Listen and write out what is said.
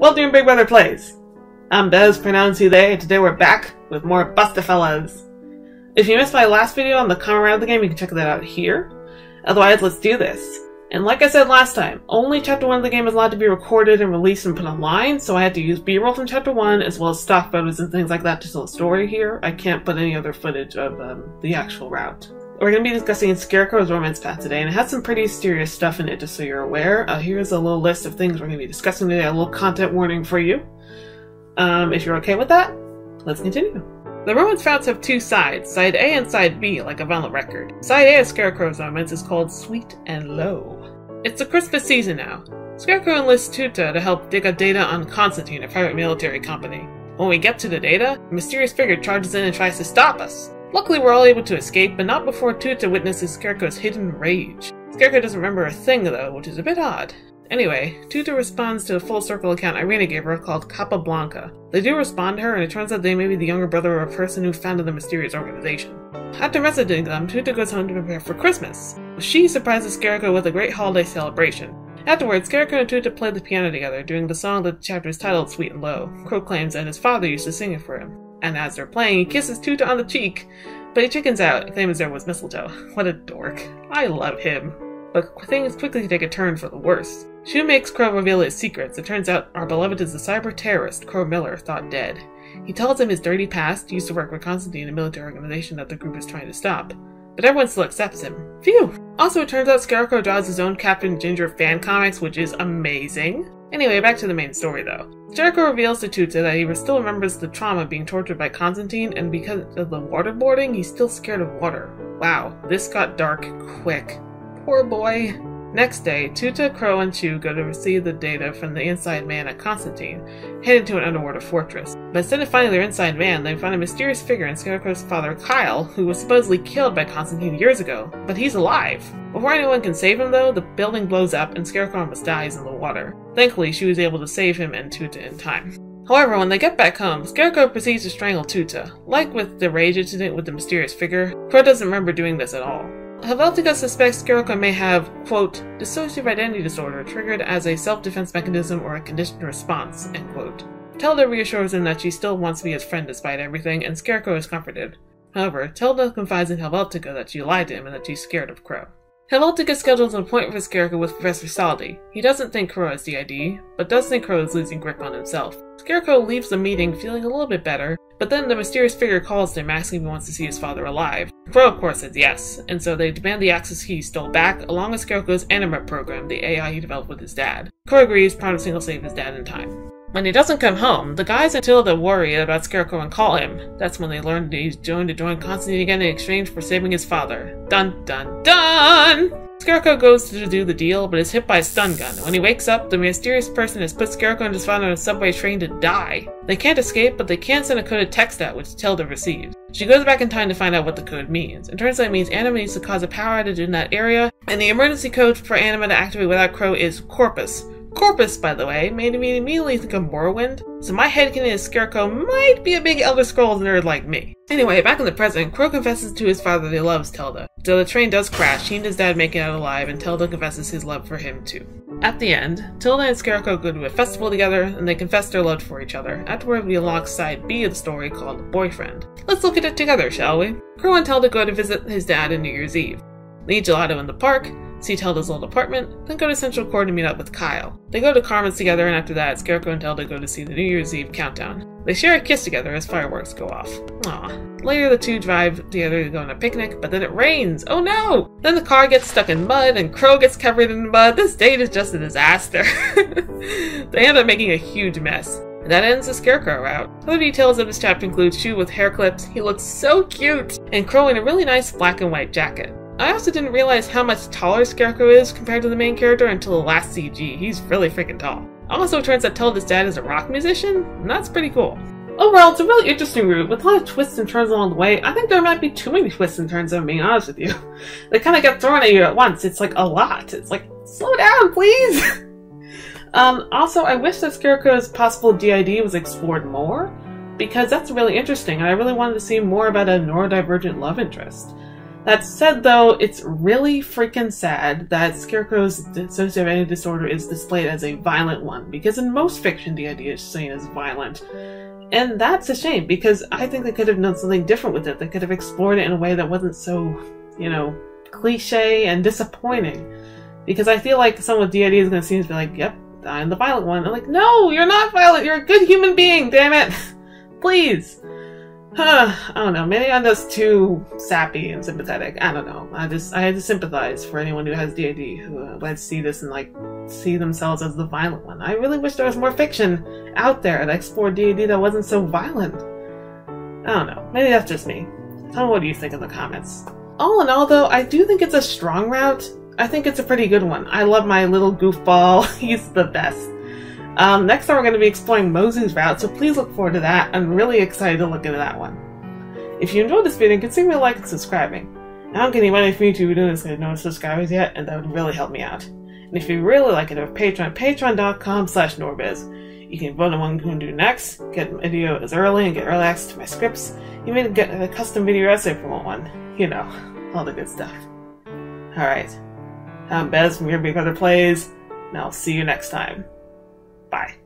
Welcome to Big Brother Plays. I'm Bez, pronounced he, they, and today we're back with more BUSTAFELLOWS. If you missed my last video on the common round of the game, you can check that out here. Otherwise, let's do this. And like I said last time, only Chapter 1 of the game is allowed to be recorded and released and put online, so I had to use B-roll from Chapter 1 as well as stock photos and things like that to tell a story here. I can't put any other footage of the actual route. We're going to be discussing Scarecrow's romance path today, and it has some pretty serious stuff in it, just so you're aware. Here's a little list of things we're going to be discussing today, a little content warning for you. If you're okay with that, let's continue. The romance routes have two sides, side A and side B, like a vinyl record. Side A of Scarecrow's romance is called Sweet and Low. It's the Christmas season now. Scarecrow enlists Tuta to help dig up data on Constantine, a private military company. When we get to the data, a mysterious figure charges in and tries to stop us. Luckily, we're all able to escape, but not before Tuta witnesses Scarecrow's hidden rage. Scarecrow doesn't remember a thing, though, which is a bit odd. Anyway, Tuta responds to a full circle account Irina gave her called Capablanca. They do respond to her, and it turns out they may be the younger brother of a person who founded the mysterious organization. After messaging them, Tuta goes home to prepare for Christmas. She surprises Scarecrow with a great holiday celebration. Afterwards, Scarecrow and Tuta play the piano together, doing the song that the chapter is titled Sweet and Low. Crow claims that his father used to sing it for him. And as they're playing, he kisses Tuta on the cheek, but he chickens out, claiming there was mistletoe. What a dork. I love him. But things quickly take a turn for the worse. Shu makes Crow reveal his secrets. It turns out our beloved is the cyber terrorist Crow Miller thought dead. He tells him his dirty past, he used to work with Constantine, a military organization that the group is trying to stop. But everyone still accepts him. Phew! Also, it turns out Scarecrow draws his own Captain Ginger fan comics, which is amazing. Anyway, back to the main story though. Scarecrow reveals to Tuta that he still remembers the trauma of being tortured by Constantine, and because of the waterboarding, he's still scared of water. Wow, this got dark quick. Poor boy. Next day, Tuta, Crow, and Shu go to receive the data from the inside man at Constantine, headed to an underwater fortress. But instead of finding their inside man, they find a mysterious figure in Scarecrow's father, Kyle, who was supposedly killed by Constantine years ago, but he's alive. Before anyone can save him though, the building blows up and Scarecrow almost dies in the water. Thankfully, she was able to save him and Tuta in time. However, when they get back home, Scarecrow proceeds to strangle Tuta. Like with the rage incident with the mysterious figure, Crow doesn't remember doing this at all. Helvetica suspects Scarecrow may have, quote, dissociative identity disorder triggered as a self-defense mechanism or a conditioned response, end quote. Tilda reassures him that she still wants to be his friend despite everything, and Scarecrow is comforted. However, Tilda confides in Helvetica that she lied to him and that she's scared of Crow. Helvetica schedules an appointment for Scarecrow with Professor Saldi. He doesn't think Crow has DID, but does think Crow is losing grip on himself. Scarecrow leaves the meeting feeling a little bit better, but then the mysterious figure calls him asking if he wants to see his father alive. Crow of course says yes, and so they demand the access he stole back, along with Scarecrow's Animate program, the AI he developed with his dad. Crow agrees, promising he'll save his dad in time. When he doesn't come home, the guys and Tilda worry about Scarecrow and call him. That's when they learn that he's going to join Constantine again in exchange for saving his father. Dun dun dun! Scarecrow goes to do the deal, but is hit by a stun gun. When he wakes up, the mysterious person has put Scarecrow and his father on a subway train to die. They can't escape, but they can send a coded text out, which Tilda receives. She goes back in time to find out what the code means. It turns out it means Anima needs to cause a power outage in that area, and the emergency code for Anima to activate without Crow is Corpus. Corpus, by the way, made me immediately think of Morrowind, so my headcanon is Scarecrow might be a big Elder Scrolls nerd like me. Anyway, back in the present, Crow confesses to his father that he loves Tilda. So the train does crash, he and his dad make it out alive, and Tilda confesses his love for him too. At the end, Tilda and Scarecrow go to a festival together, and they confess their love for each other. Afterward, we unlock side B of the story called Boyfriend. Let's look at it together, shall we? Crow and Tilda go to visit his dad on New Year's Eve. They eat gelato in the park, see Tilda's old apartment, then go to Central Court to meet up with Kyle. They go to Carmen's together, and after that, Scarecrow and Tilda go to see the New Year's Eve countdown. They share a kiss together as fireworks go off. Aww. Later, the two drive together to go on a picnic, but then it rains. Oh no! Then the car gets stuck in mud, and Crow gets covered in mud. This date is just a disaster. They end up making a huge mess. And that ends the Scarecrow route. Other details of this chapter include Shu with hair clips, he looks so cute, and Crow in a really nice black and white jacket. I also didn't realize how much taller Scarecrow is compared to the main character until the last CG. He's really freaking tall. Also, it turns out Tilda's dad is a rock musician, and that's pretty cool. Overall, it's a really interesting route with a lot of twists and turns along the way. I think there might be too many twists and turns, if I'm being honest with you. They kind of get thrown at you at once. It's like a lot. It's like, slow down, please! Also, I wish that Scarecrow's possible DID was explored more, because that's really interesting, and I really wanted to see more about a neurodivergent love interest. That said, though, it's really freaking sad that Scarecrow's dissociative identity disorder is displayed as a violent one, because in most fiction, DID is seen as violent. And that's a shame, because I think they could have done something different with it. They could have explored it in a way that wasn't so, you know, cliche and disappointing. Because I feel like someone with DID is going to seem to be like, yep, I'm the violent one. I'm like, no, you're not violent. You're a good human being, damn it. Please. I don't know. Maybe I'm just too sappy and sympathetic. I don't know. I had to sympathize for anyone who has DID who might see this and like see themselves as the violent one. I really wish there was more fiction out there that explored DID that wasn't so violent. I don't know. Maybe that's just me. Tell me what you think in the comments. All in all, though, I do think it's a strong route. I think it's a pretty good one. I love my little goofball. He's the best. Next time we're going to be exploring Mozu's route, so please look forward to that. I'm really excited to look into that one. If you enjoyed this video, consider me a like and subscribing. I don't get any money from YouTube doing this, I have no subscribers yet, and that would really help me out. And if you really like it, over Patreon, patreon.com/Norbiz. You can vote on what I'm going to do next, get a video as early, and get early access to my scripts. You may get a custom video essay if you want one. You know, all the good stuff. Alright. I'm Bez from Your Big Brother Plays, and I'll see you next time. Bye.